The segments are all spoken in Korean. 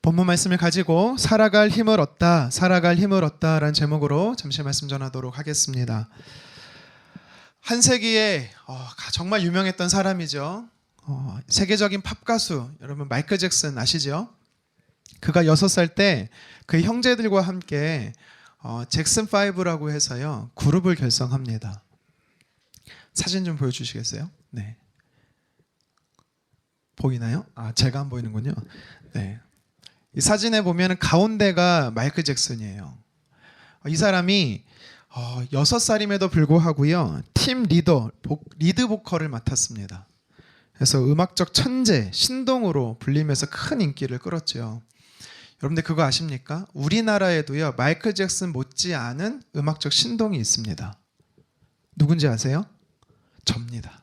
본문 말씀을 가지고 살아갈 힘을 얻다, 살아갈 힘을 얻다라는 제목으로 잠시 말씀 전하도록 하겠습니다. 한 세기에 정말 유명했던 사람이죠. 세계적인 팝 가수 여러분 마이클 잭슨 아시죠? 그가 6살 때 그의 형제들과 함께 잭슨 5라고 해서요 그룹을 결성합니다. 사진 좀 보여주시겠어요? 네. 보이나요? 제가 안 보이는군요. 네. 이 사진에 보면 가운데가 마이클 잭슨이에요. 이 사람이 6살임에도 불구하고요 팀 리드 보컬을 맡았습니다. 그래서 음악적 천재, 신동으로 불리면서 큰 인기를 끌었죠. 여러분들 그거 아십니까? 우리나라에도요 마이클 잭슨 못지않은 음악적 신동이 있습니다. 누군지 아세요? 접니다.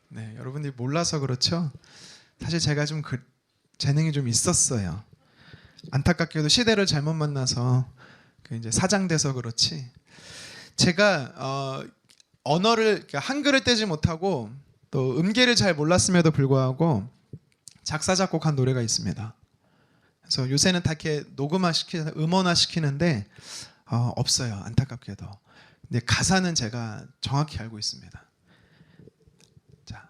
네, 여러분들이 몰라서 그렇죠. 사실 제가 좀 재능이 좀 있었어요. 안타깝게도 시대를 잘못 만나서 이제 사장돼서 그렇지. 제가 언어를 한글을 떼지 못하고 또 음계를 잘 몰랐음에도 불구하고 작사 작곡한 노래가 있습니다. 그래서 요새는 다 이렇게 음원화 시키는데 없어요. 안타깝게도. 근데 가사는 제가 정확히 알고 있습니다. 자,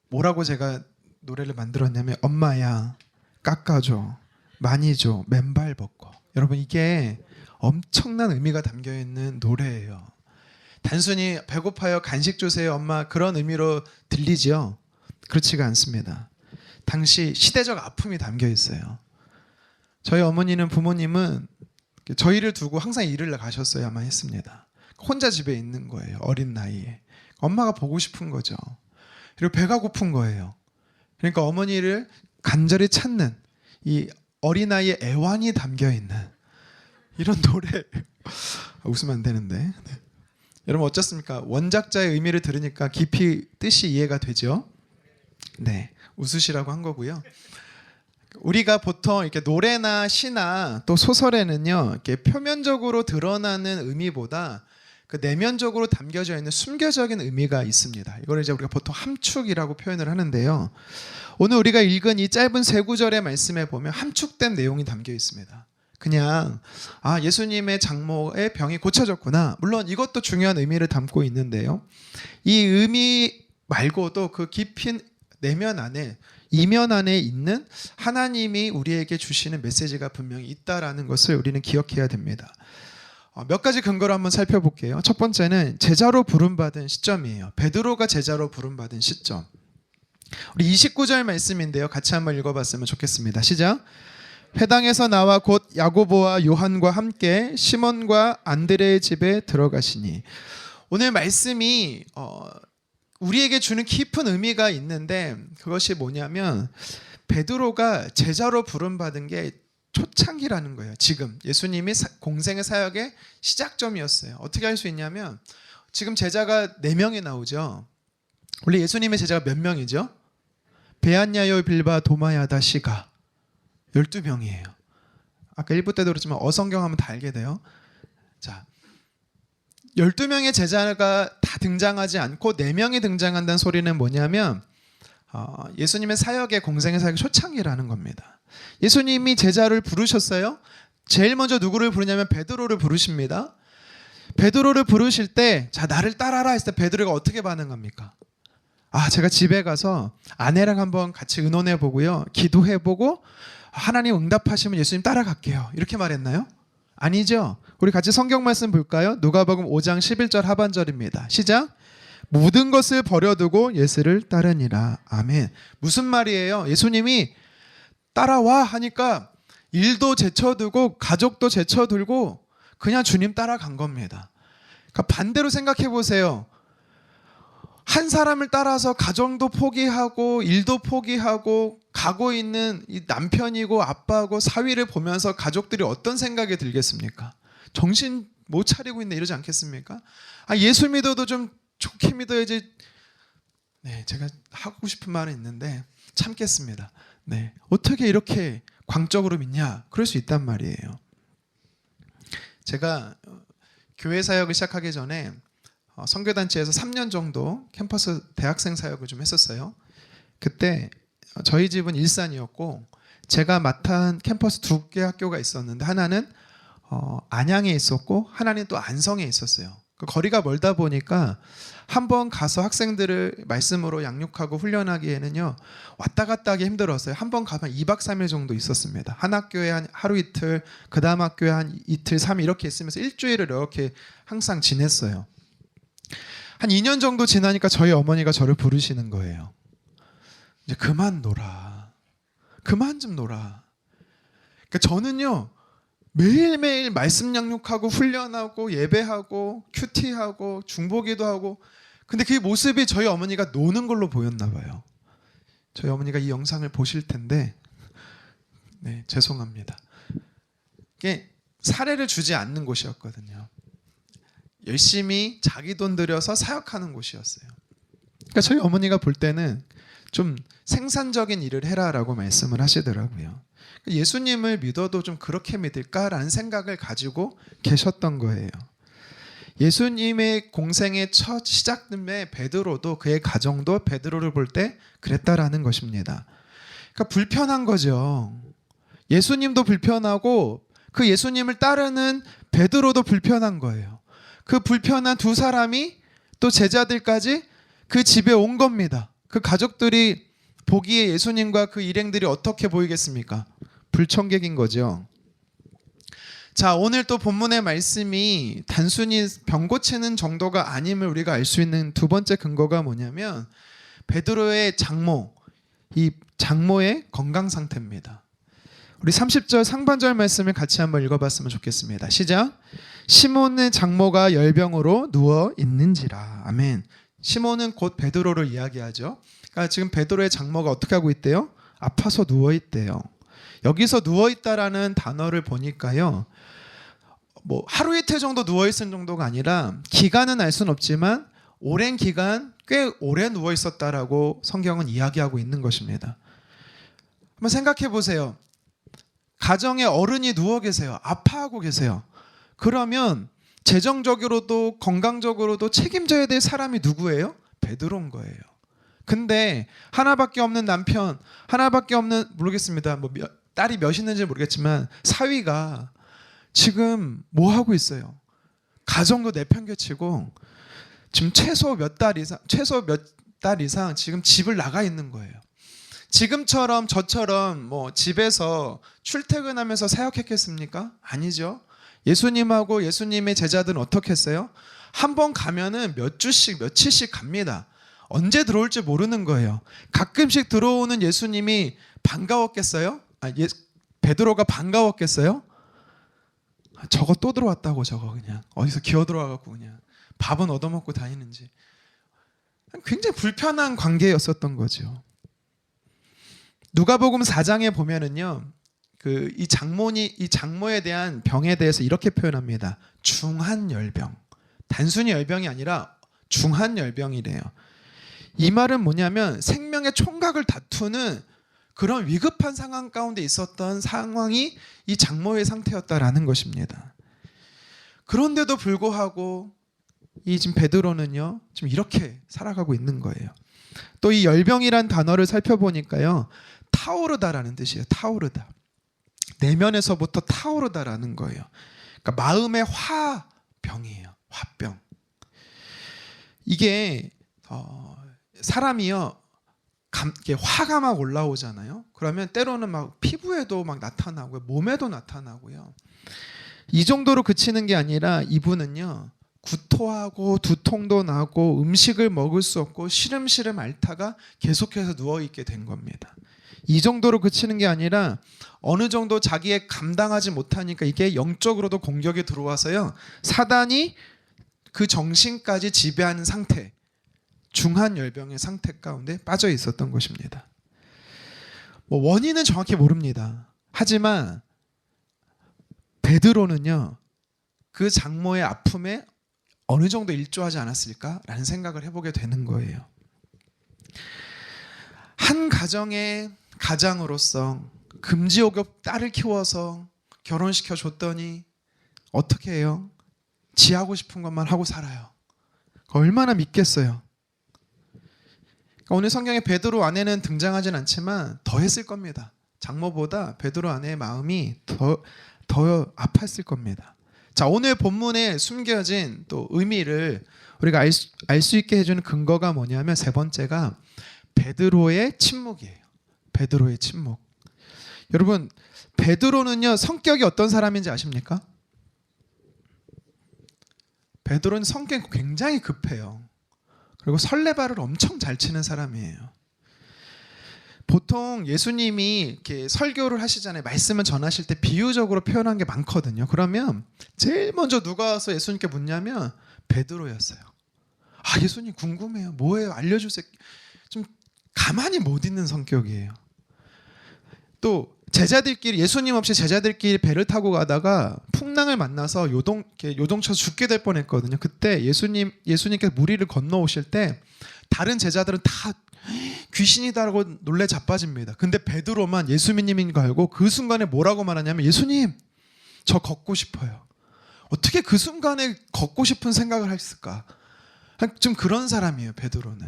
뭐라고 제가 노래를 만들었냐면 엄마야 깎아줘 많이 줘 맨발 벗고. 여러분 이게 엄청난 의미가 담겨있는 노래예요. 단순히 배고파요 간식 주세요 엄마 그런 의미로 들리죠? 그렇지가 않습니다. 당시 시대적 아픔이 담겨있어요. 저희 어머니는 부모님은 저희를 두고 항상 일을 가셨어야만 했습니다. 혼자 집에 있는 거예요. 어린 나이에. 엄마가 보고 싶은 거죠. 그리고 배가 고픈 거예요. 그러니까 어머니를 간절히 찾는 이 어린아이의 애환이 담겨있는 이런 노래. 웃으면 안 되는데. 네. 여러분 어떻습니까? 원작자의 의미를 들으니까 깊이 뜻이 이해가 되죠? 네, 웃으시라고 한 거고요. 우리가 보통 이렇게 노래나 시나 또 소설에는요 이렇게 표면적으로 드러나는 의미보다 그 내면적으로 담겨져 있는 숨겨진 의미가 있습니다. 이걸 이제 우리가 보통 함축이라고 표현을 하는데요. 오늘 우리가 읽은 이 짧은 3구절의 말씀에 보면 함축된 내용이 담겨 있습니다. 그냥 예수님의 장모의 병이 고쳐졌구나. 물론 이것도 중요한 의미를 담고 있는데요. 이 의미 말고도 그 깊은 내면 안에 이면 안에 있는 하나님이 우리에게 주시는 메시지가 분명히 있다라는 것을 우리는 기억해야 됩니다. 몇 가지 근거를 한번 살펴볼게요. 첫 번째는 제자로 부름받은 시점이에요. 베드로가 제자로 부름받은 시점. 우리 29절 말씀인데요. 같이 한번 읽어봤으면 좋겠습니다. 시작. 회당에서 나와 곧 야고보와 요한과 함께 시몬과 안드레의 집에 들어가시니. 오늘 말씀이 우리에게 주는 깊은 의미가 있는데 그것이 뭐냐면 베드로가 제자로 부름받은 게 초창기라는 거예요. 지금 예수님이 공생의 사역의 시작점이었어요. 어떻게 할 수 있냐면 지금 제자가 4명이 나오죠. 원래 예수님의 제자가 몇 명이죠? 베안야요 빌바 도마야다 시가 12명이에요. 아까 1부 때도 그렇지만 어성경하면 다 알게 돼요. 자, 12명의 제자가 다 등장하지 않고 4명이 등장한다는 소리는 뭐냐면 예수님의 사역의 공생의 사역의 초창기라는 겁니다. 예수님이 제자를 부르셨어요. 제일 먼저 누구를 부르냐면 베드로를 부르십니다. 베드로를 부르실 때 자 나를 따라라 했을 때 베드로가 어떻게 반응합니까? 제가 집에 가서 아내랑 한번 같이 의논해 보고요. 기도해 보고 하나님 응답하시면 예수님 따라갈게요. 이렇게 말했나요? 아니죠. 우리 같이 성경 말씀 볼까요? 누가복음 5장 11절 하반절입니다. 시작. 모든 것을 버려두고 예수를 따르니라. 아멘. 무슨 말이에요? 예수님이 따라와 하니까 일도 제쳐두고 가족도 제쳐두고 그냥 주님 따라간 겁니다. 그러니까 반대로 생각해 보세요. 한 사람을 따라서 가정도 포기하고 일도 포기하고 가고 있는 이 남편이고 아빠고 사위를 보면서 가족들이 어떤 생각이 들겠습니까? 정신 못 차리고 있네 이러지 않겠습니까? 예수 믿어도 좀 좋게 믿어야지. 네, 제가 하고 싶은 말은 있는데 참겠습니다. 네, 어떻게 이렇게 광적으로 믿냐? 그럴 수 있단 말이에요. 제가 교회 사역을 시작하기 전에 선교단체에서 3년 정도 캠퍼스 대학생 사역을 좀 했었어요. 그때 저희 집은 일산이었고 제가 맡은 캠퍼스 2개 학교가 있었는데 하나는 안양에 있었고 하나는 또 안성에 있었어요. 그 거리가 멀다 보니까 한번 가서 학생들을 말씀으로 양육하고 훈련하기에는요 왔다 갔다 하기 힘들었어요. 한번 가면 2박 3일 정도 있었습니다. 한 학교에 한 하루 이틀, 그 다음 학교에 한 이틀, 3일 이렇게 있으면서 일주일을 이렇게 항상 지냈어요. 한 2년 정도 지나니까 저희 어머니가 저를 부르시는 거예요. 이제 그만 놀아. 그만 좀 놀아. 그러니까 저는요 매일매일 말씀 양육하고 훈련하고 예배하고 큐티하고 중보기도 하고, 근데 그 모습이 저희 어머니가 노는 걸로 보였나 봐요. 저희 어머니가 이 영상을 보실 텐데 네, 죄송합니다. 이게 사례를 주지 않는 곳이었거든요. 열심히 자기 돈 들여서 사역하는 곳이었어요. 그러니까 저희 어머니가 볼 때는 좀 생산적인 일을 해라라고 말씀을 하시더라고요. 예수님을 믿어도 좀 그렇게 믿을까라는 생각을 가지고 계셨던 거예요. 예수님의 공생의 첫 시작점에 베드로도 그의 가정도 베드로를 볼 때 그랬다라는 것입니다. 그러니까 불편한 거죠. 예수님도 불편하고 그 예수님을 따르는 베드로도 불편한 거예요. 그 불편한 두 사람이 또 제자들까지 그 집에 온 겁니다. 그 가족들이 보기에 예수님과 그 일행들이 어떻게 보이겠습니까? 불청객인 거죠. 자, 오늘 또 본문의 말씀이 단순히 병 고치는 정도가 아님을 우리가 알 수 있는 두 번째 근거가 뭐냐면 베드로의 장모, 이 장모의 건강 상태입니다. 우리 30절 상반절 말씀을 같이 한번 읽어봤으면 좋겠습니다. 시작. 시몬의 장모가 열병으로 누워 있는지라. 아멘. 시몬은 곧 베드로를 이야기하죠. 그러니까 지금 베드로의 장모가 어떻게 하고 있대요? 아파서 누워 있대요. 여기서 누워 있다라는 단어를 보니까요, 뭐 하루 이틀 정도 누워 있은 정도가 아니라 기간은 알 수는 없지만 오랜 기간 꽤 오래 누워 있었다라고 성경은 이야기하고 있는 것입니다. 한번 생각해 보세요. 가정에 어른이 누워 계세요. 아파하고 계세요. 그러면 재정적으로도 건강적으로도 책임져야 될 사람이 누구예요? 베드로인 거예요. 근데 하나밖에 없는 남편, 하나밖에 없는, 모르겠습니다. 뭐 딸이 몇 있는지 모르겠지만 사위가 지금 뭐 하고 있어요? 가정도 내팽개치고 지금 최소 몇 달 이상 지금 집을 나가 있는 거예요. 지금처럼 저처럼 뭐 집에서 출퇴근하면서 사역했겠습니까? 아니죠. 예수님하고 예수님의 제자들은 어떻게 했어요? 한 번 가면은 몇 주씩 며칠씩 갑니다. 언제 들어올지 모르는 거예요. 가끔씩 들어오는 예수님이 반가웠겠어요? 베드로가 반가웠겠어요? 저거 또 들어왔다고, 저거 그냥 어디서 기어 들어와갖고 그냥 밥은 얻어먹고 다니는지. 굉장히 불편한 관계였었던 거죠. 누가복음 4장에 보면은요, 이 장모에 대한 병에 대해서 이렇게 표현합니다. 중한 열병. 단순히 열병이 아니라 중한 열병이래요. 이 말은 뭐냐면 생명의 총각을 다투는 그런 위급한 상황 가운데 있었던 상황이 이 장모의 상태였다라는 것입니다. 그런데도 불구하고 이 지금 베드로는요, 지금 이렇게 살아가고 있는 거예요. 또 이 열병이란 단어를 살펴보니까요, 타오르다라는 뜻이에요. 타오르다. 내면에서부터 타오르다라는 거예요. 그러니까 마음의 화병이에요. 화병. 이게 사람이요, 화가 막 올라오잖아요. 그러면 때로는 막 피부에도 막 나타나고요, 몸에도 나타나고요. 이 정도로 그치는 게 아니라 이분은요, 구토하고 두통도 나고 음식을 먹을 수 없고 시름시름 앓다가 계속해서 누워있게 된 겁니다. 이 정도로 그치는 게 아니라 어느 정도 자기의 감당하지 못하니까 이게 영적으로도 공격이 들어와서요, 사단이 그 정신까지 지배하는 상태, 중한 열병의 상태 가운데 빠져 있었던 것입니다. 뭐 원인은 정확히 모릅니다. 하지만 베드로는요, 그 장모의 아픔에 어느 정도 일조하지 않았을까라는 생각을 해보게 되는 거예요. 한 가정의 가장으로서 금지옥엽 딸을 키워서 결혼시켜 줬더니 어떻게 해요? 지 하고 싶은 것만 하고 살아요. 얼마나 믿겠어요? 오늘 성경에 베드로 아내는 등장하진 않지만 더 했을 겁니다. 장모보다 베드로 아내의 마음이 더 아팠을 겁니다. 자, 오늘 본문에 숨겨진 또 의미를 우리가 알 수 있게 해주는 근거가 뭐냐면 세 번째가 베드로의 침묵이에요. 베드로의 침묵. 여러분, 베드로는요 성격이 어떤 사람인지 아십니까? 베드로는 성격이 굉장히 급해요. 그리고 설레발을 엄청 잘 치는 사람이에요. 보통 예수님이 이렇게 설교를 하시잖아요. 말씀을 전하실 때 비유적으로 표현한 게 많거든요. 그러면 제일 먼저 누가 와서 예수님께 묻냐면 베드로였어요. 아, 예수님 궁금해요. 뭐예요? 알려주세요. 좀 가만히 못 있는 성격이에요. 또 제자들끼리, 예수님 없이 제자들끼리 배를 타고 가다가 풍랑을 만나서 요동쳐서 죽게 될 뻔했거든요. 그때 예수님께서 무리를 건너오실 때 다른 제자들은 다 귀신이다라고 놀래 자빠집니다. 근데 베드로만 예수님인 거 알고 그 순간에 뭐라고 말하냐면 예수님, 저 걷고 싶어요. 어떻게 그 순간에 걷고 싶은 생각을 했을까? 좀 그런 사람이에요, 베드로는.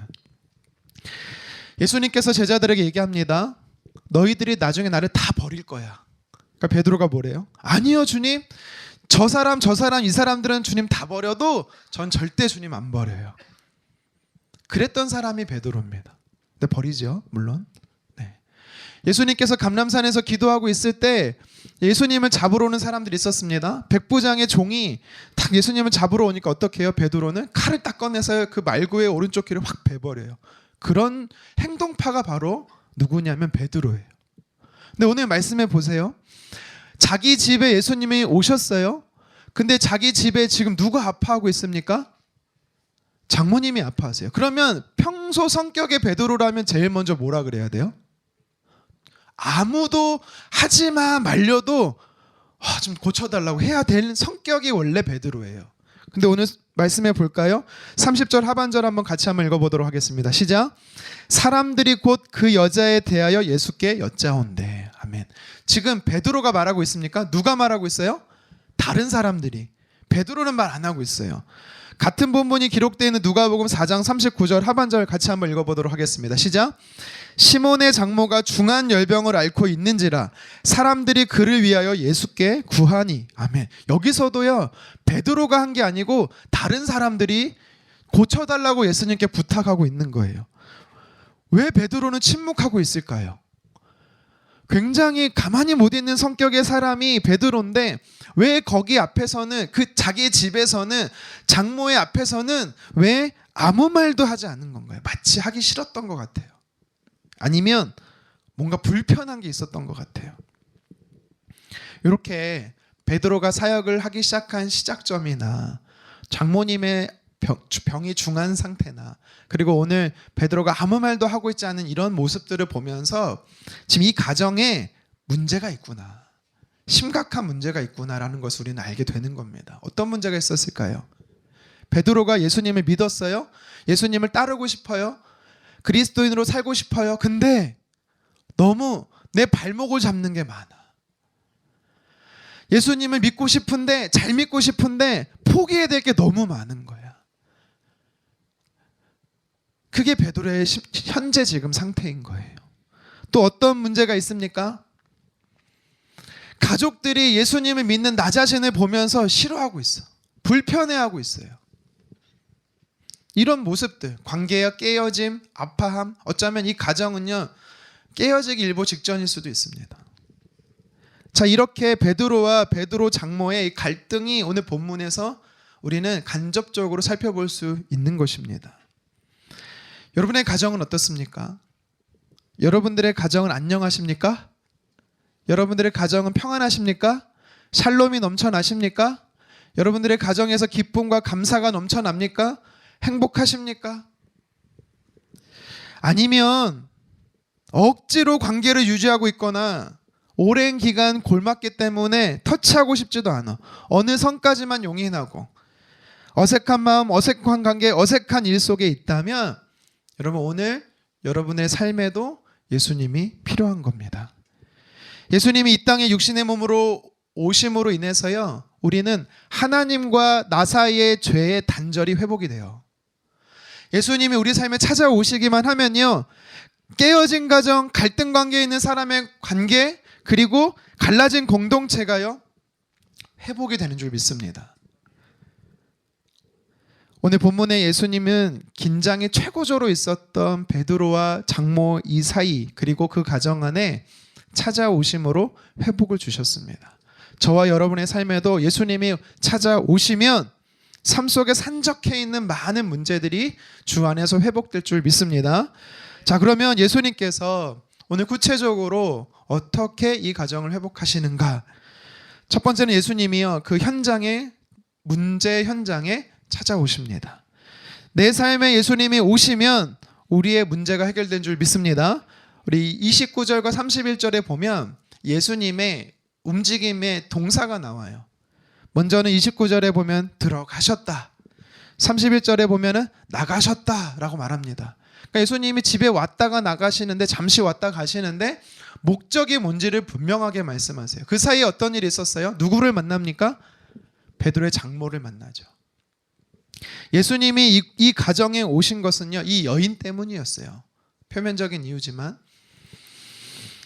예수님께서 제자들에게 얘기합니다. 너희들이 나중에 나를 다 버릴 거야. 그러니까 베드로가 뭐래요? 아니요, 주님. 저 사람, 이 사람들은 주님 다 버려도 전 절대 주님 안 버려요. 그랬던 사람이 베드로입니다. 근데 버리죠, 물론. 네. 예수님께서 감람산에서 기도하고 있을 때 예수님을 잡으러 오는 사람들이 있었습니다. 백부장의 종이 딱 예수님을 잡으러 오니까 어떻게 해요? 베드로는 칼을 딱 꺼내서 그 말구의 오른쪽 귀를 확 베버려요. 그런 행동파가 바로 누구냐면 베드로예요. 근데 오늘 말씀해 보세요. 자기 집에 예수님이 오셨어요. 근데 자기 집에 지금 누가 아파하고 있습니까? 장모님이 아파하세요. 그러면 평소 성격의 베드로라면 제일 먼저 뭐라 그래야 돼요? 아무도 하지마 말려도 좀 고쳐달라고 해야 될 성격이 원래 베드로예요. 근데 오늘 말씀해 볼까요? 30절 하반절 한번 같이 한번 읽어보도록 하겠습니다. 시작. 사람들이 곧 그 여자에 대하여 예수께 여짜온대. 아멘. 지금 베드로가 말하고 있습니까? 누가 말하고 있어요? 다른 사람들이. 베드로는 말 안 하고 있어요. 같은 본문이 기록되어 있는 누가복음 4장 39절 하반절 같이 한번 읽어보도록 하겠습니다. 시작. 시몬의 장모가 중한 열병을 앓고 있는지라 사람들이 그를 위하여 예수께 구하니. 아멘. 여기서도요 베드로가 한 게 아니고 다른 사람들이 고쳐달라고 예수님께 부탁하고 있는 거예요. 왜 베드로는 침묵하고 있을까요? 굉장히 가만히 못 있는 성격의 사람이 베드로인데 왜 거기 앞에서는, 그 자기 집에서는, 장모의 앞에서는 왜 아무 말도 하지 않는 건가요? 마치 하기 싫었던 것 같아요. 아니면 뭔가 불편한 게 있었던 것 같아요. 이렇게 베드로가 사역을 하기 시작한 시작점이나 장모님의 병이 중한 상태나 그리고 오늘 베드로가 아무 말도 하고 있지 않은 이런 모습들을 보면서 지금 이 가정에 문제가 있구나, 심각한 문제가 있구나라는 것을 우리는 알게 되는 겁니다. 어떤 문제가 있었을까요? 베드로가 예수님을 믿었어요. 예수님을 따르고 싶어요. 그리스도인으로 살고 싶어요. 근데 너무 내 발목을 잡는 게 많아. 예수님을 믿고 싶은데, 잘 믿고 싶은데 포기해야 될 게 너무 많은 거야. 그게 베드로의 현재 지금 상태인 거예요. 또 어떤 문제가 있습니까? 가족들이 예수님을 믿는 나 자신을 보면서 싫어하고 있어. 불편해하고 있어요. 이런 모습들, 관계의 깨어짐, 아파함, 어쩌면 이 가정은요 깨어지기 일보 직전일 수도 있습니다. 자, 이렇게 베드로와 베드로 장모의 이 갈등이 오늘 본문에서 우리는 간접적으로 살펴볼 수 있는 것입니다. 여러분의 가정은 어떻습니까? 여러분들의 가정은 안녕하십니까? 여러분들의 가정은 평안하십니까? 샬롬이 넘쳐나십니까? 여러분들의 가정에서 기쁨과 감사가 넘쳐납니까? 행복하십니까? 아니면 억지로 관계를 유지하고 있거나 오랜 기간 골맞기 때문에 터치하고 싶지도 않아. 어느 선까지만 용인하고 어색한 마음, 어색한 관계, 어색한 일 속에 있다면 여러분 오늘 여러분의 삶에도 예수님이 필요한 겁니다. 예수님이 이 땅에 육신의 몸으로 오심으로 인해서요 우리는 하나님과 나 사이의 죄의 단절이 회복이 돼요. 예수님이 우리 삶에 찾아오시기만 하면요 깨어진 가정, 갈등 관계에 있는 사람의 관계, 그리고 갈라진 공동체가요, 회복이 되는 줄 믿습니다. 오늘 본문에 예수님은 긴장이 최고조로 있었던 베드로와 장모 이사이, 그리고 그 가정 안에 찾아오심으로 회복을 주셨습니다. 저와 여러분의 삶에도 예수님이 찾아오시면 삶 속에 산적해 있는 많은 문제들이 주 안에서 회복될 줄 믿습니다. 자, 그러면 예수님께서 오늘 구체적으로 어떻게 이 가정을 회복하시는가? 첫 번째는 예수님이요, 그 현장에, 문제 현장에 찾아오십니다. 내 삶에 예수님이 오시면 우리의 문제가 해결된 줄 믿습니다. 우리 29절과 31절에 보면 예수님의 움직임의 동사가 나와요. 먼저는 29절에 보면 들어가셨다, 31절에 보면 나가셨다 라고 말합니다. 그러니까 예수님이 집에 왔다가 나가시는데, 잠시 왔다 가시는데 목적이 뭔지를 분명하게 말씀하세요. 그 사이에 어떤 일이 있었어요? 누구를 만납니까? 베드로의 장모를 만나죠. 예수님이 이 가정에 오신 것은요, 이 여인 때문이었어요. 표면적인 이유지만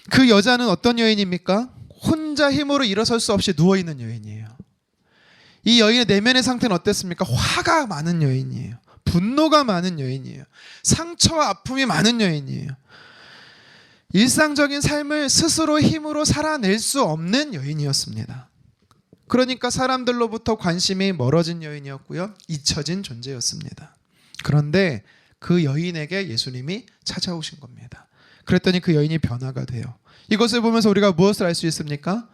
그 여자는 어떤 여인입니까? 혼자 힘으로 일어설 수 없이 누워있는 여인이에요. 이 여인의 내면의 상태는 어땠습니까? 화가 많은 여인이에요. 분노가 많은 여인이에요. 상처와 아픔이 많은 여인이에요. 일상적인 삶을 스스로 힘으로 살아낼 수 없는 여인이었습니다. 그러니까 사람들로부터 관심이 멀어진 여인이었고요, 잊혀진 존재였습니다. 그런데 그 여인에게 예수님이 찾아오신 겁니다. 그랬더니 그 여인이 변화가 돼요. 이것을 보면서 우리가 무엇을 알 수 있습니까?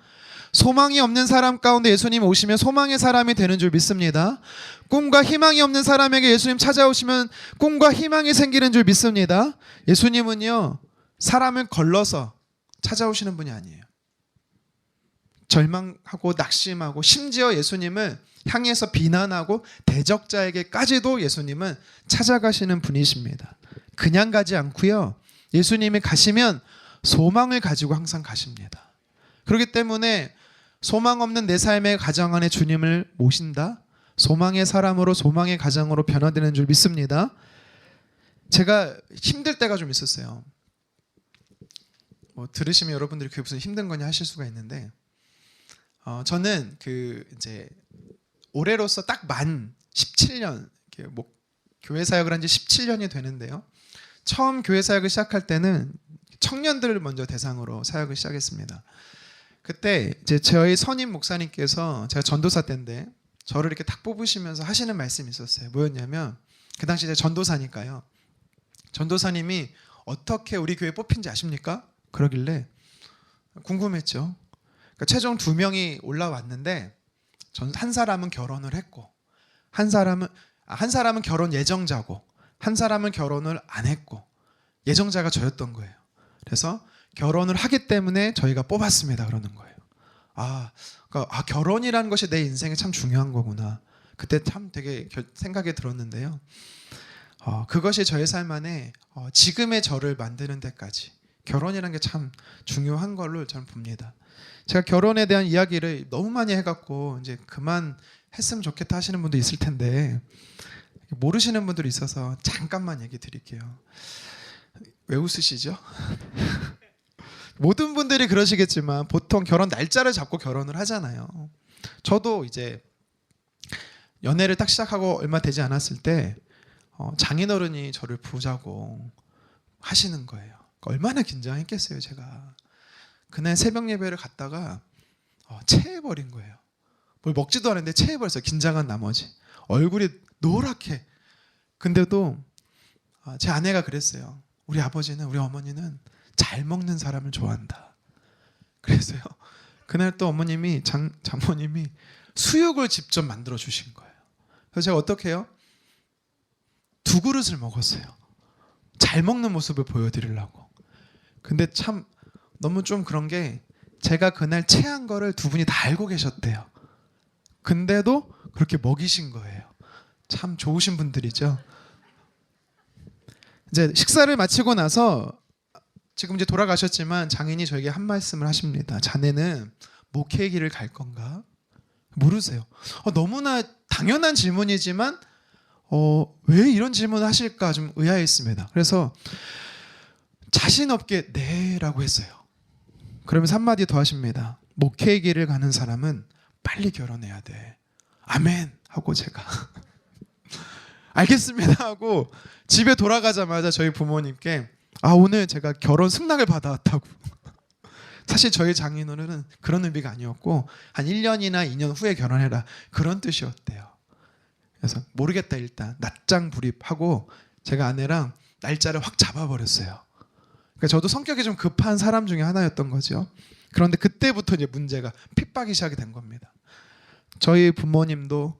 소망이 없는 사람 가운데 예수님 오시면 소망의 사람이 되는 줄 믿습니다. 꿈과 희망이 없는 사람에게 예수님 찾아오시면 꿈과 희망이 생기는 줄 믿습니다. 예수님은요, 사람을 걸러서 찾아오시는 분이 아니에요. 절망하고 낙심하고, 심지어 예수님을 향해서 비난하고 대적자에게까지도 예수님은 찾아가시는 분이십니다. 그냥 가지 않고요, 예수님이 가시면 소망을 가지고 항상 가십니다. 그렇기 때문에 소망 없는 내 삶의 가정 안에 주님을 모신다, 소망의 사람으로, 소망의 가정으로 변화되는 줄 믿습니다. 제가 힘들 때가 좀 있었어요. 들으시면 여러분들이 그게 무슨 힘든 거냐 하실 수가 있는데, 저는 이제 올해로서 딱 만 17년, 교회 사역을 한 지 17년이 되는데요. 처음 교회 사역을 시작할 때는 청년들을 먼저 대상으로 사역을 시작했습니다. 그때 이제 저희 선임 목사님께서, 제가 전도사 때인데 저를 이렇게 딱 뽑으시면서 하시는 말씀이 있었어요. 뭐였냐면, 그 당시 제가 전도사니까요, 전도사님이 어떻게 우리 교회 뽑힌지 아십니까? 그러길래 궁금했죠. 그러니까 최종 2명이 올라왔는데, 한 사람은 결혼을 했고, 한 사람은 결혼 예정자고, 한 사람은 결혼을 안 했고, 예정자가 저였던 거예요. 그래서 결혼을 하기 때문에 저희가 뽑았습니다 그러는 거예요. 그러니까 결혼이라는 것이 내 인생에 참 중요한 거구나. 그때 참 되게 생각이 들었는데요. 그것이 저의 삶 안에 지금의 저를 만드는 데까지 결혼이라는 게 참 중요한 걸로 저는 봅니다. 제가 결혼에 대한 이야기를 너무 많이 해갖고 이제 그만 했으면 좋겠다 하시는 분도 있을 텐데, 모르시는 분들이 있어서 잠깐만 얘기 드릴게요. 왜 웃으시죠? 모든 분들이 그러시겠지만 보통 결혼 날짜를 잡고 결혼을 하잖아요. 저도 이제 연애를 딱 시작하고 얼마 되지 않았을 때 장인어른이 저를 보자고 하시는 거예요. 얼마나 긴장했겠어요 제가. 그날 새벽 예배를 갔다가 체해버린 거예요. 뭘 먹지도 않았는데 체해버렸어요. 긴장한 나머지 얼굴이 노랗게. 근데도 제 아내가 그랬어요. 우리 아버지는, 우리 어머니는 잘 먹는 사람을 좋아한다. 그래서요, 그날 또 장모님이 수육을 직접 만들어 주신 거예요. 그래서 제가 어떻게 해요? 2그릇을 먹었어요. 잘 먹는 모습을 보여드리려고. 근데 참 너무 좀 그런 게, 제가 그날 체한 거를 2분이 다 알고 계셨대요. 근데도 그렇게 먹이신 거예요. 참 좋으신 분들이죠. 이제 식사를 마치고 나서, 지금 이제 돌아가셨지만 장인이 저에게 한 말씀을 하십니다. 자네는 목회의 길을 갈 건가? 물으세요. 너무나 당연한 질문이지만 왜 이런 질문을 하실까 좀 의아했습니다. 그래서 자신 없게 네라고 했어요. 그러면서 한마디 더 하십니다. 목회의 길을 가는 사람은 빨리 결혼해야 돼. 아멘 하고 제가 알겠습니다 하고 집에 돌아가자마자 저희 부모님께 오늘 제가 결혼 승낙을 받아왔다고. 사실 저희 장인어른은 그런 의미가 아니었고 한 1년이나 2년 후에 결혼해라 그런 뜻이었대요. 그래서 모르겠다 일단 낮장 불입하고 제가 아내랑 날짜를 확 잡아버렸어요. 그러니까 저도 성격이 좀 급한 사람 중에 하나였던 거죠. 그런데 그때부터 이제 문제가 핍박이 시작이 된 겁니다. 저희 부모님도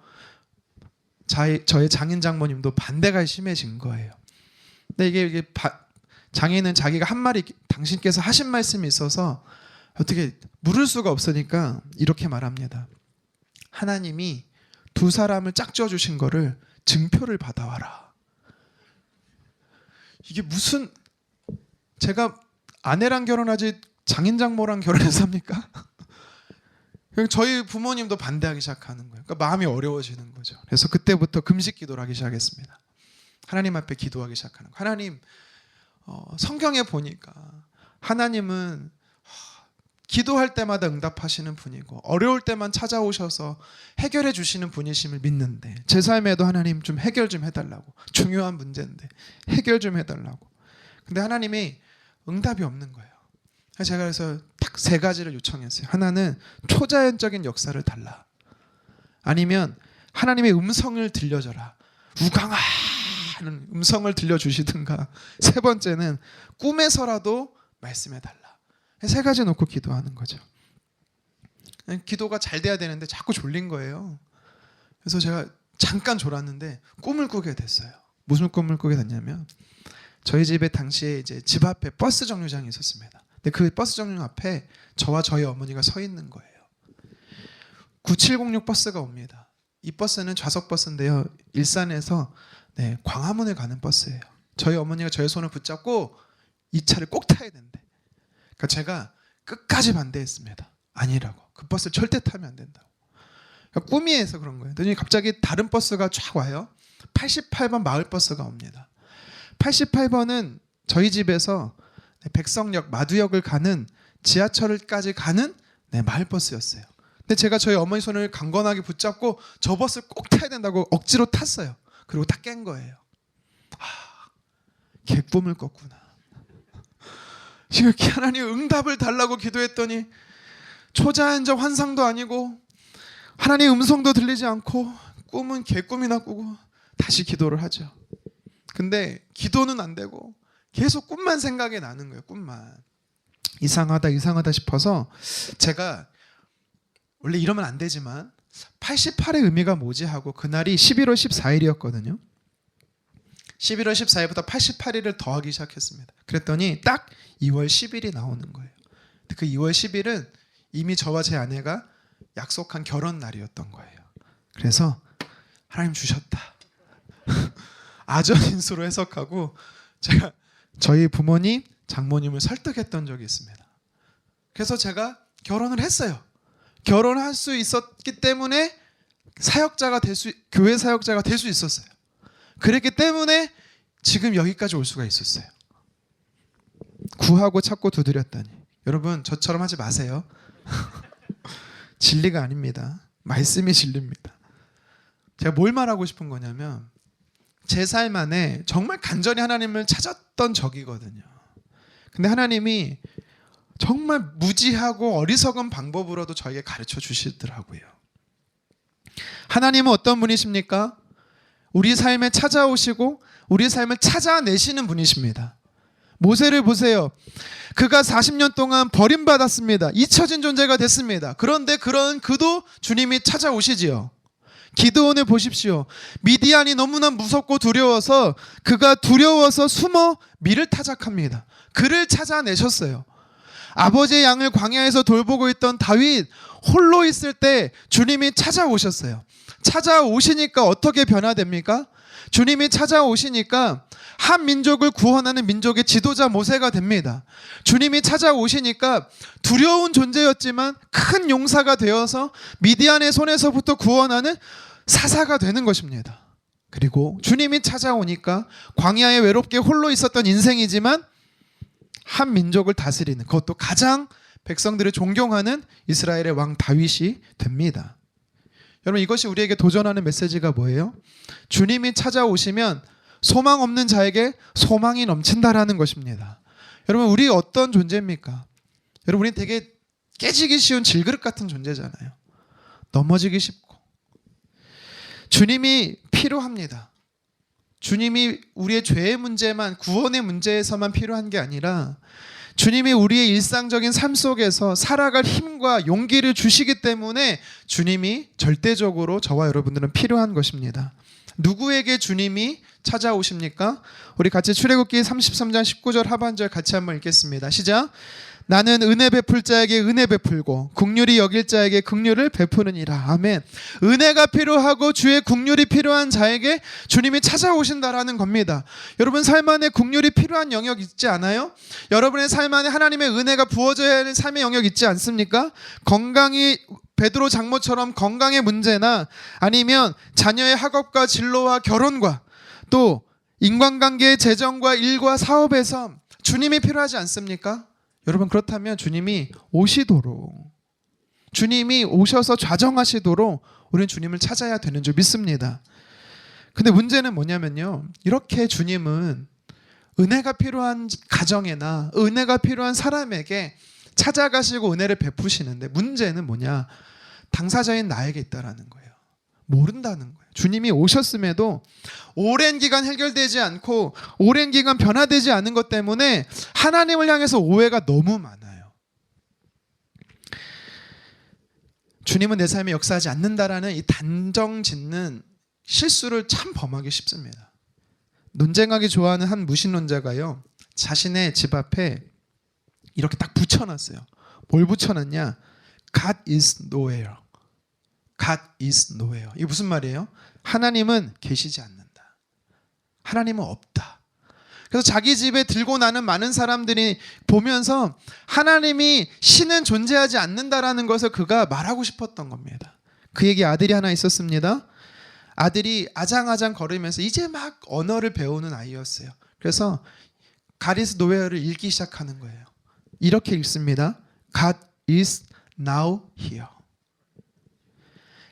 저희 장인 장모님도 반대가 심해진 거예요. 근데 이게 장인은 자기가 한 말이 당신께서 하신 말씀이 있어서 어떻게 물을 수가 없으니까 이렇게 말합니다. 하나님이 두 사람을 짝지어 주신 거를 증표를 받아와라. 이게 무슨 제가 아내랑 결혼하지 장인 장모랑 결혼해서 합니까? 저희 부모님도 반대하기 시작하는 거예요. 그러니까 마음이 어려워지는 거죠. 그래서 그때부터 금식 기도를 하기 시작했습니다. 하나님 앞에 기도하기 시작하는 거예요. 하나님, 성경에 보니까 하나님은 기도할 때마다 응답하시는 분이고 어려울 때만 찾아오셔서 해결해 주시는 분이심을 믿는데 제 삶에도 하나님 좀 해결 좀 해달라고. 중요한 문제인데 해결 좀 해달라고. 근데 하나님이 응답이 없는 거예요. 제가 그래서 딱 세 가지를 요청했어요. 하나는 초자연적인 역사를 달라. 아니면 하나님의 음성을 들려줘라. 우강하는 음성을 들려주시든가. 세 번째는 꿈에서라도 말씀해달라. 세 가지 놓고 기도하는 거죠. 기도가 잘 돼야 되는데 자꾸 졸린 거예요. 그래서 제가 잠깐 졸았는데 꿈을 꾸게 됐어요. 무슨 꿈을 꾸게 됐냐면 저희 집에 당시에 이제 집 앞에 버스 정류장이 있었습니다. 근데 그 버스 정류장 앞에 저와 저희 어머니가 서 있는 거예요. 9706 버스가 옵니다. 이 버스는 좌석 버스인데요. 일산에서 광화문에 가는 버스예요. 저희 어머니가 저의 손을 붙잡고 이 차를 꼭 타야 된대. 그러니까 제가 끝까지 반대했습니다. 아니라고. 그 버스를 절대 타면 안 된다고. 그러니까 꿈이에서 그런 거예요. 그랬더니 갑자기 다른 버스가 쫙 와요. 88번 마을버스가 옵니다. 88번은 저희 집에서 백성역, 마두역을 가는 지하철까지 가는 마을버스였어요. 근데 제가 저희 어머니 손을 강건하게 붙잡고 저 버스를 꼭 타야 된다고 억지로 탔어요. 그리고 다 깬 거예요. 개꿈을 꿨구나. 이렇게 하나님 응답을 달라고 기도했더니 초자연적 환상도 아니고 하나님 음성도 들리지 않고 꿈은 개꿈이나 꾸고 다시 기도를 하죠. 근데 기도는 안 되고 계속 꿈만 생각이 나는 거예요. 꿈만. 이상하다 싶어서 제가 원래 이러면 안 되지만 88의 의미가 뭐지 하고 그날이 11월 14일이었거든요. 11월 14일부터 88일을 더하기 시작했습니다. 그랬더니 딱 2월 10일이 나오는 거예요. 그 2월 10일은 이미 저와 제 아내가 약속한 결혼 날이었던 거예요. 그래서 하나님 주셨다. 아전인수로 해석하고 제가 저희 부모님, 장모님을 설득했던 적이 있습니다. 그래서 제가 결혼을 했어요. 결혼할 수 있었기 때문에 교회 사역자가 될 수 있었어요. 그랬기 때문에 지금 여기까지 올 수가 있었어요. 구하고 찾고 두드렸다니. 여러분 저처럼 하지 마세요. 진리가 아닙니다. 말씀이 진리입니다. 제가 뭘 말하고 싶은 거냐면 제 삶 안에 정말 간절히 하나님을 찾았던 적이거든요. 근데 하나님이 정말 무지하고 어리석은 방법으로도 저에게 가르쳐 주시더라고요. 하나님은 어떤 분이십니까? 우리 삶에 찾아오시고 우리 삶을 찾아내시는 분이십니다. 모세를 보세요. 그가 40년 동안 버림받았습니다. 잊혀진 존재가 됐습니다. 그런데 그런 그도 주님이 찾아오시지요. 기드온을 보십시오. 미디안이 너무나 무섭고 두려워서 그가 두려워서 숨어 밀을 타작합니다. 그를 찾아내셨어요. 아버지의 양을 광야에서 돌보고 있던 다윗 홀로 있을 때 주님이 찾아오셨어요. 찾아오시니까 어떻게 변화됩니까? 주님이 찾아오시니까 한 민족을 구원하는 민족의 지도자 모세가 됩니다. 주님이 찾아오시니까 두려운 존재였지만 큰 용사가 되어서 미디안의 손에서부터 구원하는 사사가 되는 것입니다. 그리고 주님이 찾아오니까 광야에 외롭게 홀로 있었던 인생이지만 한 민족을 다스리는, 그것도 가장 백성들을 존경하는 이스라엘의 왕 다윗이 됩니다. 여러분, 이것이 우리에게 도전하는 메시지가 뭐예요? 주님이 찾아오시면 소망 없는 자에게 소망이 넘친다라는 것입니다. 여러분, 우리 어떤 존재입니까? 여러분, 우리는 되게 깨지기 쉬운 질그릇 같은 존재잖아요. 넘어지기 쉽고. 주님이 필요합니다. 주님이 우리의 죄의 문제만, 구원의 문제에서만 필요한 게 아니라 주님이 우리의 일상적인 삶 속에서 살아갈 힘과 용기를 주시기 때문에 주님이 절대적으로 저와 여러분들은 필요한 것입니다. 누구에게 주님이 찾아오십니까? 우리 같이 출애굽기 33장 19절 하반절 같이 한번 읽겠습니다. 시작. 나는 은혜 베풀 자에게 은혜 베풀고 긍휼히 여길 자에게 긍휼을 베푸느니라. 아멘. 은혜가 필요하고 주의 긍휼이 필요한 자에게 주님이 찾아오신다라는 겁니다. 여러분, 삶 안에 긍휼이 필요한 영역 있지 않아요? 여러분의 삶 안에 하나님의 은혜가 부어져야 하는 삶의 영역 있지 않습니까? 건강이 베드로 장모처럼 건강의 문제나 아니면 자녀의 학업과 진로와 결혼과 또 인간관계의 재정과 일과 사업에서 주님이 필요하지 않습니까? 여러분, 그렇다면 주님이 오시도록, 주님이 오셔서 좌정하시도록 우리는 주님을 찾아야 되는 줄 믿습니다. 근데 문제는 뭐냐면요, 이렇게 주님은 은혜가 필요한 가정에나 은혜가 필요한 사람에게 찾아가시고 은혜를 베푸시는데, 문제는 뭐냐, 당사자인 나에게 있다라는 거예요. 모른다는 거예요. 주님이 오셨음에도 오랜 기간 해결되지 않고 오랜 기간 변화되지 않은 것 때문에 하나님을 향해서 오해가 너무 많아요. 주님은 내 삶에 역사하지 않는다라는 이 단정 짓는 실수를 참 범하기 쉽습니다. 논쟁하기 좋아하는 한 무신론자가요, 자신의 집 앞에 이렇게 딱 붙여놨어요. 뭘 붙여놨냐? God is nowhere. God is nowhere. 이게 무슨 말이에요? 하나님은 계시지 않는다. 하나님은 없다. 그래서 자기 집에 들고 나는 많은 사람들이 보면서 하나님이, 신은 존재하지 않는다라는 것을 그가 말하고 싶었던 겁니다. 그에게 아들이 하나 있었습니다. 아들이 아장아장 걸으면서 이제 막 언어를 배우는 아이였어요. 그래서 God is nowhere를 읽기 시작하는 거예요. 이렇게 읽습니다. God is now here.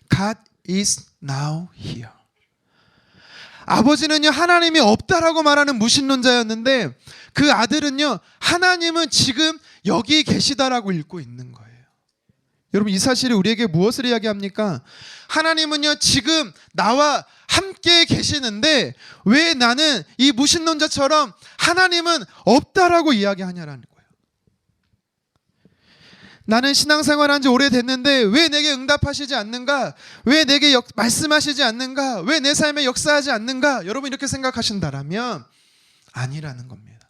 God is now here. 아버지는요, 하나님이 없다라고 말하는 무신론자였는데 그 아들은요, 하나님은 지금 여기 계시다라고 읽고 있는 거예요. 여러분, 이 사실이 우리에게 무엇을 이야기합니까? 하나님은요, 지금 나와 함께 계시는데 왜 나는 이 무신론자처럼 하나님은 없다라고 이야기하냐라는 거예요. 나는 신앙생활한 지 오래됐는데 왜 내게 응답하시지 않는가? 왜 내게 말씀하시지 않는가? 왜 내 삶에 역사하지 않는가? 여러분, 이렇게 생각하신다라면 아니라는 겁니다.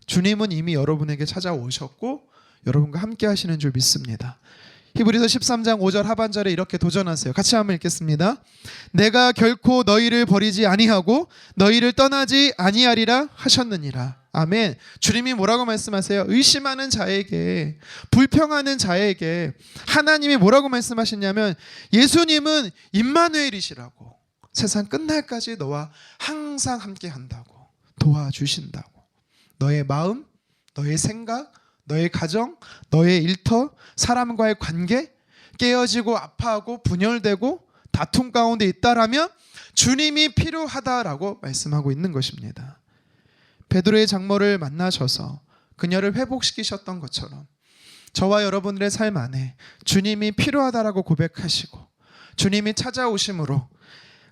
주님은 이미 여러분에게 찾아오셨고 여러분과 함께 하시는 줄 믿습니다. 히브리서 13장 5절 하반절에 이렇게 도전하세요. 같이 한번 읽겠습니다. 내가 결코 너희를 버리지 아니하고 너희를 떠나지 아니하리라 하셨느니라. 아멘. 주님이 뭐라고 말씀하세요? 의심하는 자에게, 불평하는 자에게 하나님이 뭐라고 말씀하시냐면, 예수님은 임마누엘이시라고, 세상 끝날까지 너와 항상 함께 한다고, 도와주신다고. 너의 마음, 너의 생각, 너의 가정, 너의 일터, 사람과의 관계, 깨어지고 아파하고 분열되고 다툼 가운데 있다라면 주님이 필요하다라고 말씀하고 있는 것입니다. 베드로의 장모를 만나셔서 그녀를 회복시키셨던 것처럼 저와 여러분들의 삶 안에 주님이 필요하다라고 고백하시고 주님이 찾아오심으로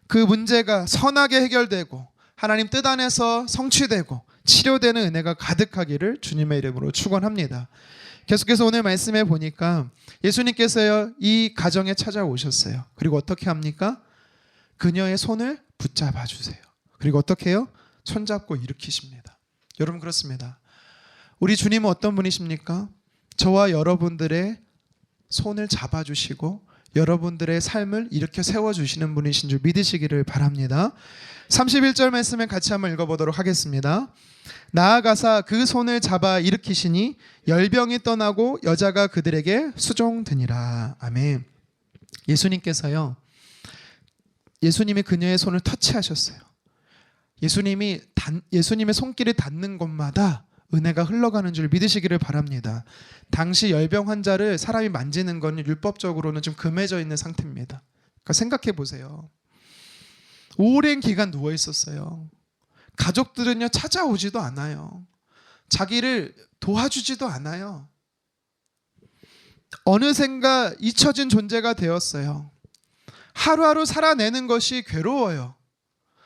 그 문제가 선하게 해결되고 하나님 뜻 안에서 성취되고 치료되는 은혜가 가득하기를 주님의 이름으로 축원합니다. 계속해서 오늘 말씀해 보니까 예수님께서요, 이 가정에 찾아오셨어요. 그리고 어떻게 합니까? 그녀의 손을 붙잡아 주세요. 그리고 어떻게 해요? 손잡고 일으키십니다. 여러분, 그렇습니다. 우리 주님은 어떤 분이십니까? 저와 여러분들의 손을 잡아주시고 여러분들의 삶을 일으켜 세워주시는 분이신 줄 믿으시기를 바랍니다. 31절 말씀을 같이 한번 읽어보도록 하겠습니다. 나아가사 그 손을 잡아 일으키시니 열병이 떠나고 여자가 그들에게 수종되니라. 아멘. 예수님이 그녀의 손을 터치하셨어요. 예수님의 손길을 닿는 곳마다 은혜가 흘러가는 줄 믿으시기를 바랍니다. 당시 열병 환자를 사람이 만지는 건 율법적으로는 좀 금해져 있는 상태입니다. 그러니까 생각해 보세요. 오랜 기간 누워 있었어요. 가족들은요 찾아오지도 않아요. 자기를 도와주지도 않아요. 어느샌가 잊혀진 존재가 되었어요. 하루하루 살아내는 것이 괴로워요.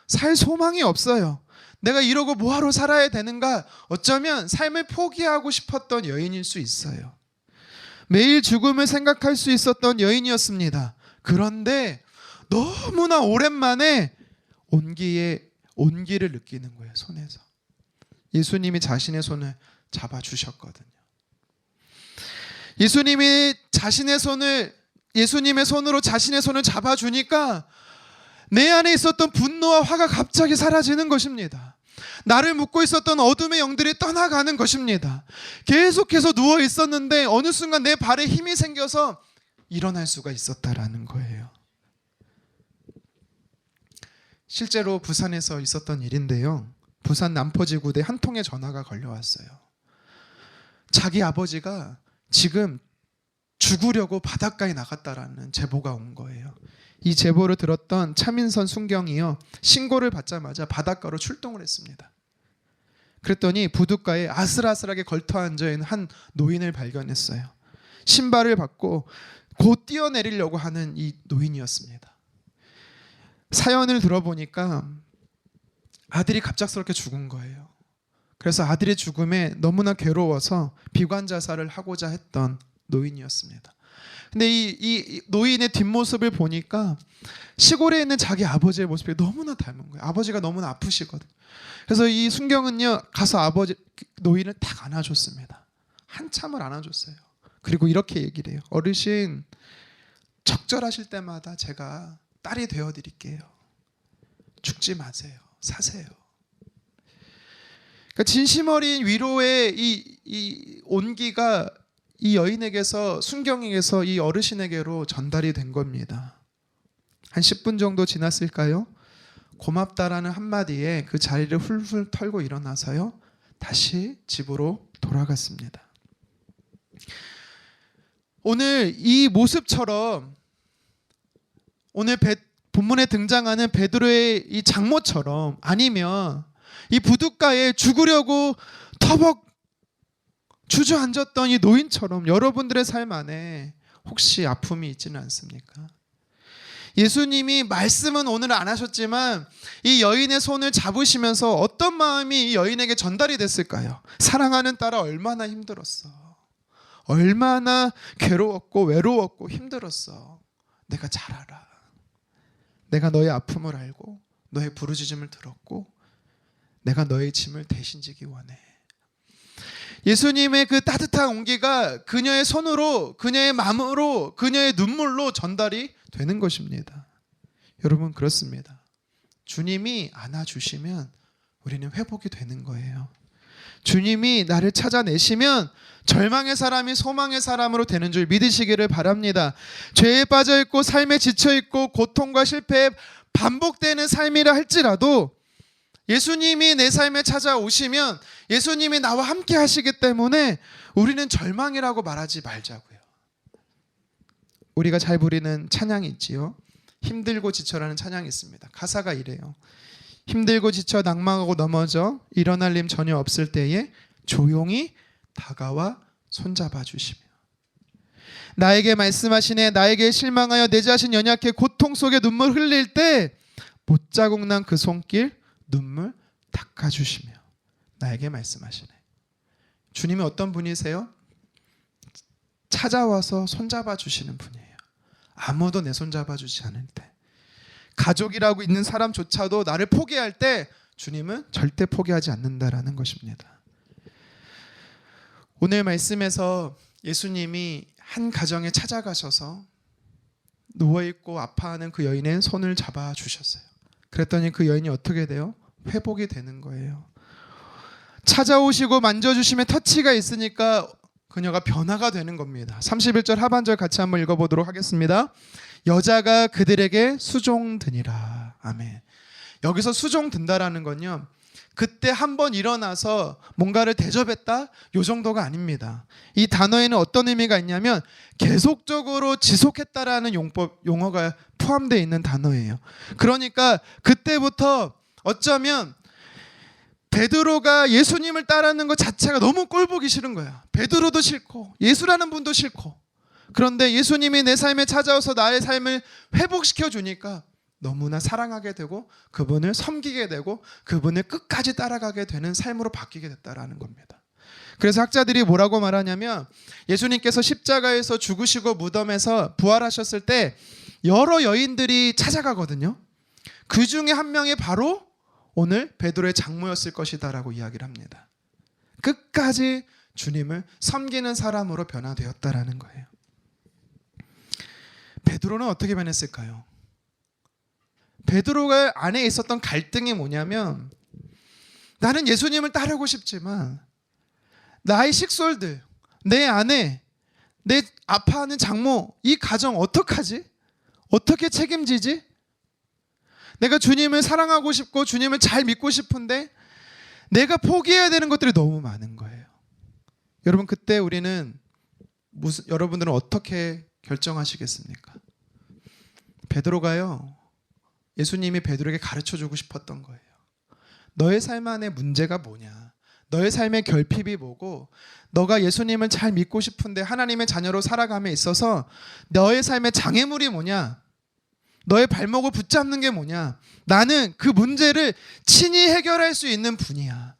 살 소망이 없어요. 내가 이러고 뭐하러 살아야 되는가? 어쩌면 삶을 포기하고 싶었던 여인일 수 있어요. 매일 죽음을 생각할 수 있었던 여인이었습니다. 그런데 너무나 오랜만에 온기를 느끼는 거예요. 손에서. 예수님이 자신의 손을 잡아주셨거든요. 예수님이 예수님의 손으로 자신의 손을 잡아주니까 내 안에 있었던 분노와 화가 갑자기 사라지는 것입니다. 나를 묶고 있었던 어둠의 영들이 떠나가는 것입니다. 계속해서 누워 있었는데 어느 순간 내 발에 힘이 생겨서 일어날 수가 있었다라는 거예요. 실제로 부산에서 있었던 일인데요. 부산 남포지구대 한 통의 전화가 걸려왔어요. 자기 아버지가 지금 죽으려고 바닷가에 나갔다라는 제보가 온 거예요. 이 제보를 들었던 차민선 순경이요, 신고를 받자마자 바닷가로 출동을 했습니다. 그랬더니 부둣가에 아슬아슬하게 걸터 앉아있는 한 노인을 발견했어요. 신발을 받고 곧 뛰어내리려고 하는 이 노인이었습니다. 사연을 들어보니까 아들이 갑작스럽게 죽은 거예요. 그래서 아들의 죽음에 너무나 괴로워서 비관자살을 하고자 했던 노인이었습니다. 근데 이 노인의 뒷모습을 보니까 시골에 있는 자기 아버지의 모습이 너무나 닮은 거예요. 아버지가 너무나 아프시거든요. 그래서 이 순경은요 가서 노인을 딱 안아줬습니다. 한참을 안아줬어요. 그리고 이렇게 얘기를 해요. 어르신, 적절하실 때마다 제가 딸이 되어드릴게요. 죽지 마세요. 사세요. 그러니까 진심 어린 위로의 이 온기가 이 여인에게서, 순경에게서 이 어르신에게로 전달이 된 겁니다. 한 10분 정도 지났을까요? 고맙다라는 한마디에 그 자리를 훌훌 털고 일어나서요 다시 집으로 돌아갔습니다. 오늘 이 모습처럼, 오늘 본문에 등장하는 베드로의 이 장모처럼, 아니면 이 부둣가에 죽으려고 터벅 주저앉았던 이 노인처럼 여러분들의 삶 안에 혹시 아픔이 있지는 않습니까? 예수님이 말씀은 오늘 안 하셨지만 이 여인의 손을 잡으시면서 어떤 마음이 이 여인에게 전달이 됐을까요? 사랑하는 딸아, 얼마나 힘들었어. 얼마나 괴로웠고 외로웠고 힘들었어. 내가 잘 알아. 내가 너의 아픔을 알고 너의 부르짖음을 들었고 내가 너의 짐을 대신 지기 원해. 예수님의 그 따뜻한 온기가 그녀의 손으로, 그녀의 마음으로, 그녀의 눈물로 전달이 되는 것입니다. 여러분, 그렇습니다. 주님이 안아주시면 우리는 회복이 되는 거예요. 주님이 나를 찾아내시면 절망의 사람이 소망의 사람으로 되는 줄 믿으시기를 바랍니다. 죄에 빠져있고 삶에 지쳐있고 고통과 실패에 반복되는 삶이라 할지라도 예수님이 내 삶에 찾아오시면 예수님이 나와 함께 하시기 때문에 우리는 절망이라고 말하지 말자고요. 우리가 잘 부르는 찬양이 있지요. 힘들고 지쳐라는 찬양이 있습니다. 가사가 이래요. 힘들고 지쳐 낭망하고 넘어져 일어날 힘 전혀 없을 때에 조용히 다가와 손잡아 주시며 나에게 말씀하시네. 나에게 실망하여 내 자신 연약해 고통 속에 눈물 흘릴 때 못자국 난 그 손길 눈물 닦아주시며 나에게 말씀하시네. 주님이 어떤 분이세요? 찾아와서 손잡아 주시는 분이에요. 아무도 내 손잡아 주지 않을 때, 가족이라고 있는 사람조차도 나를 포기할 때 주님은 절대 포기하지 않는다라는 것입니다. 오늘 말씀에서 예수님이 한 가정에 찾아가셔서 누워있고 아파하는 그 여인의 손을 잡아주셨어요. 그랬더니 그 여인이 어떻게 돼요? 회복이 되는 거예요. 찾아오시고 만져주심에 터치가 있으니까 그녀가 변화가 되는 겁니다. 31절 하반절 같이 한번 읽어보도록 하겠습니다. 여자가 그들에게 수종드니라. 아멘. 여기서 수종든다라는 건요, 그때 한번 일어나서 뭔가를 대접했다 요 정도가 아닙니다. 이 단어에는 어떤 의미가 있냐면 계속적으로 지속했다라는 용어가 포함되어 있는 단어예요. 그러니까 그때부터 어쩌면 베드로가 예수님을 따르는 것 자체가 너무 꼴보기 싫은 거야. 베드로도 싫고 예수라는 분도 싫고, 그런데 예수님이 내 삶에 찾아와서 나의 삶을 회복시켜 주니까 너무나 사랑하게 되고 그분을 섬기게 되고 그분을 끝까지 따라가게 되는 삶으로 바뀌게 됐다라는 겁니다. 그래서 학자들이 뭐라고 말하냐면, 예수님께서 십자가에서 죽으시고 무덤에서 부활하셨을 때 여러 여인들이 찾아가거든요. 그 중에 한 명이 바로 오늘 베드로의 장모였을 것이다라고 이야기를 합니다. 끝까지 주님을 섬기는 사람으로 변화되었다라는 거예요. 베드로는 어떻게 변했을까요? 베드로가 안에 있었던 갈등이 뭐냐면, 나는 예수님을 따르고 싶지만 나의 식솔들, 내 아내, 내 아파하는 장모, 이 가정 어떡하지? 어떻게 책임지지? 내가 주님을 사랑하고 싶고 주님을 잘 믿고 싶은데 내가 포기해야 되는 것들이 너무 많은 거예요. 여러분, 그때 우리는 여러분들은 어떻게 결정하시겠습니까? 베드로가요, 예수님이 베드로에게 가르쳐주고 싶었던 거예요. 너의 삶 안에 문제가 뭐냐? 너의 삶의 결핍이 뭐고, 너가 예수님을 잘 믿고 싶은데 하나님의 자녀로 살아감에 있어서 너의 삶의 장애물이 뭐냐? 너의 발목을 붙잡는 게 뭐냐? 나는 그 문제를 친히 해결할 수 있는 분이야.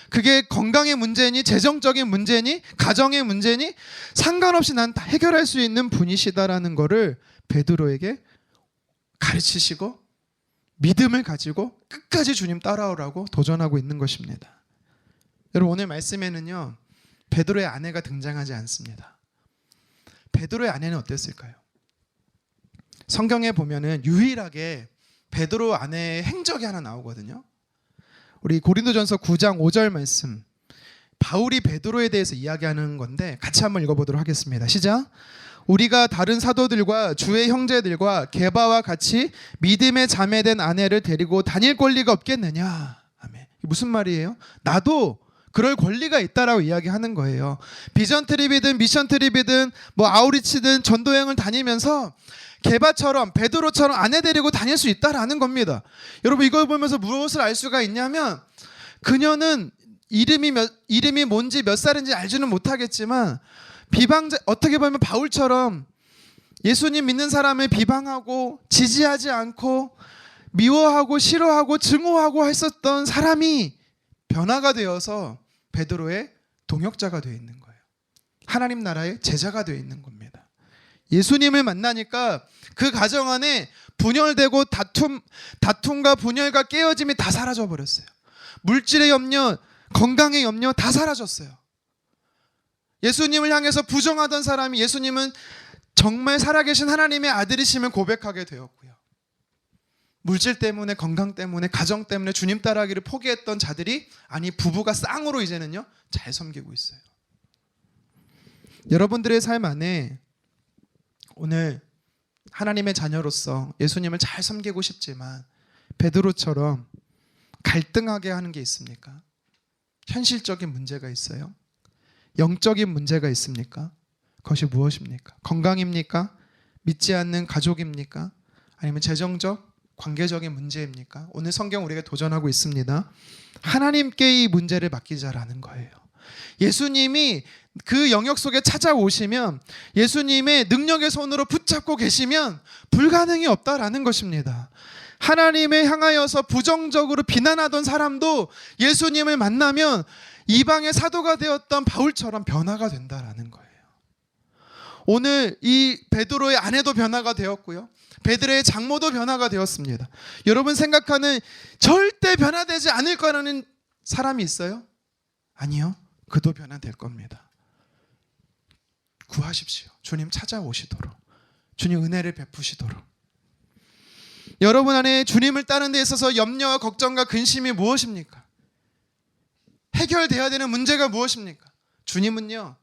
그게 건강의 문제니 재정적인 문제니 가정의 문제니 상관없이 난 다 해결할 수 있는 분이시다라는 거를 베드로에게 가르치시고 믿음을 가지고 끝까지 주님 따라오라고 도전하고 있는 것입니다. 여러분, 오늘 말씀에는요, 베드로의 아내가 등장하지 않습니다. 베드로의 아내는 어땠을까요? 성경에 보면은 유일하게 베드로 아내의 행적이 하나 나오거든요. 우리 고린도전서 9장 5절 말씀, 바울이 베드로에 대해서 이야기하는 건데 같이 한번 읽어보도록 하겠습니다. 시작. 우리가 다른 사도들과 주의 형제들과 게바와 같이 믿음의 자매된 아내를 데리고 다닐 권리가 없겠느냐. 아멘. 무슨 말이에요? 나도 그럴 권리가 있다라고 이야기하는 거예요. 비전 트립이든 미션 트립이든 뭐 아우리치든 전도여행을 다니면서 게바처럼 베드로처럼 아내 데리고 다닐 수 있다라는 겁니다. 여러분, 이걸 보면서 무엇을 알 수가 있냐면, 그녀는 이름이 뭔지 몇 살인지 알지는 못하겠지만 비방자, 어떻게 보면 바울처럼 예수님 믿는 사람을 비방하고 지지하지 않고 미워하고 싫어하고 증오하고 했었던 사람이 변화가 되어서 베드로의 동역자가 되어 있는 거예요. 하나님 나라의 제자가 되어 있는 겁니다. 예수님을 만나니까 그 가정 안에 분열되고 다툼과 분열과 깨어짐이 다 사라져 버렸어요. 물질의 염려, 건강의 염려 다 사라졌어요. 예수님을 향해서 부정하던 사람이 예수님은 정말 살아계신 하나님의 아들이심을 고백하게 되었고요. 물질 때문에, 건강 때문에, 가정 때문에 주님 따라하기를 포기했던 자들이, 아니 부부가 쌍으로 이제는요 잘 섬기고 있어요. 여러분들의 삶 안에 오늘 하나님의 자녀로서 예수님을 잘 섬기고 싶지만 베드로처럼 갈등하게 하는 게 있습니까? 현실적인 문제가 있어요? 영적인 문제가 있습니까? 그것이 무엇입니까? 건강입니까? 믿지 않는 가족입니까? 아니면 재정적, 관계적인 문제입니까? 오늘 성경 우리에게 도전하고 있습니다. 하나님께 이 문제를 맡기자라는 거예요. 예수님이 그 영역 속에 찾아오시면, 예수님의 능력의 손으로 붙잡고 계시면 불가능이 없다라는 것입니다. 하나님을 향하여서 부정적으로 비난하던 사람도 예수님을 만나면 이방의 사도가 되었던 바울처럼 변화가 된다라는 거예요. 오늘 이 베드로의 아내도 변화가 되었고요, 베드로의 장모도 변화가 되었습니다. 여러분 생각하는 절대 변화되지 않을 거라는 사람이 있어요? 아니요, 그도 변화될 겁니다. 구하십시오. 주님 찾아오시도록, 주님 은혜를 베푸시도록. 여러분 안에 주님을 따르는 데 있어서 염려와 걱정과 근심이 무엇입니까? 해결돼야 되는 문제가 무엇입니까? 주님은요,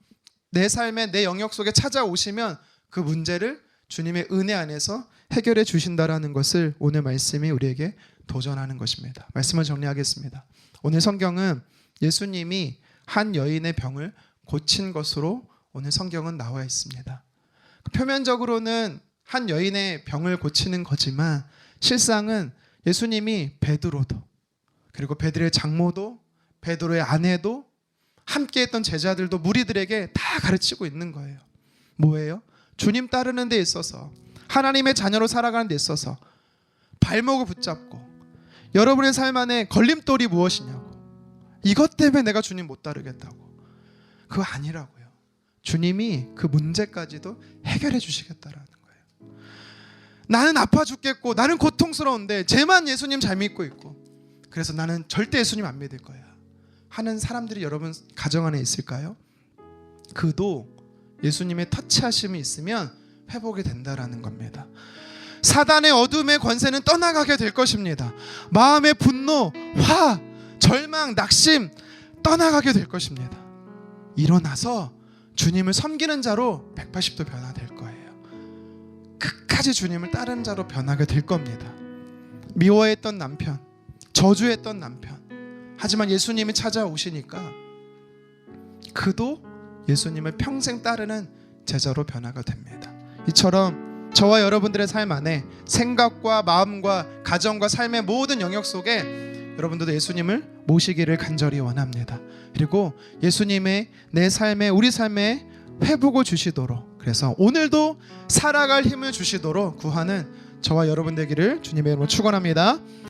내 삶의 내 영역 속에 찾아오시면 그 문제를 주님의 은혜 안에서 해결해 주신다라는 것을 오늘 말씀이 우리에게 도전하는 것입니다. 말씀을 정리하겠습니다. 오늘 성경은 예수님이 한 여인의 병을 고친 것으로 오늘 성경은 나와 있습니다. 표면적으로는 한 여인의 병을 고치는 거지만 실상은 예수님이 베드로도, 그리고 베드로의 장모도, 베드로의 아내도, 함께했던 제자들도, 무리들에게 다 가르치고 있는 거예요. 뭐예요? 주님 따르는 데 있어서, 하나님의 자녀로 살아가는 데 있어서 발목을 붙잡고 여러분의 삶 안에 걸림돌이 무엇이냐고, 이것 때문에 내가 주님 못 따르겠다고, 그거 아니라고요. 주님이 그 문제까지도 해결해 주시겠다라는 거예요. 나는 아파 죽겠고 나는 고통스러운데 쟤만 예수님 잘 믿고 있고, 그래서 나는 절대 예수님 안 믿을 거야 하는 사람들이 여러분 가정 안에 있을까요? 그도 예수님의 터치하심이 있으면 회복이 된다라는 겁니다. 사단의 어둠의 권세는 떠나가게 될 것입니다. 마음의 분노, 화, 절망, 낙심 떠나가게 될 것입니다. 일어나서 주님을 섬기는 자로 180도 변화될 거예요. 끝까지 주님을 따르는 자로 변하게 될 겁니다. 미워했던 남편, 저주했던 남편, 하지만 예수님이 찾아오시니까 그도 예수님을 평생 따르는 제자로 변화가 됩니다. 이처럼 저와 여러분들의 삶 안에 생각과 마음과 가정과 삶의 모든 영역 속에 여러분들도 예수님을 모시기를 간절히 원합니다. 그리고 예수님의 내 삶에, 우리 삶에 회복을 주시도록, 그래서 오늘도 살아갈 힘을 주시도록 구하는 저와 여러분 되기를 주님의 이름으로 축원합니다.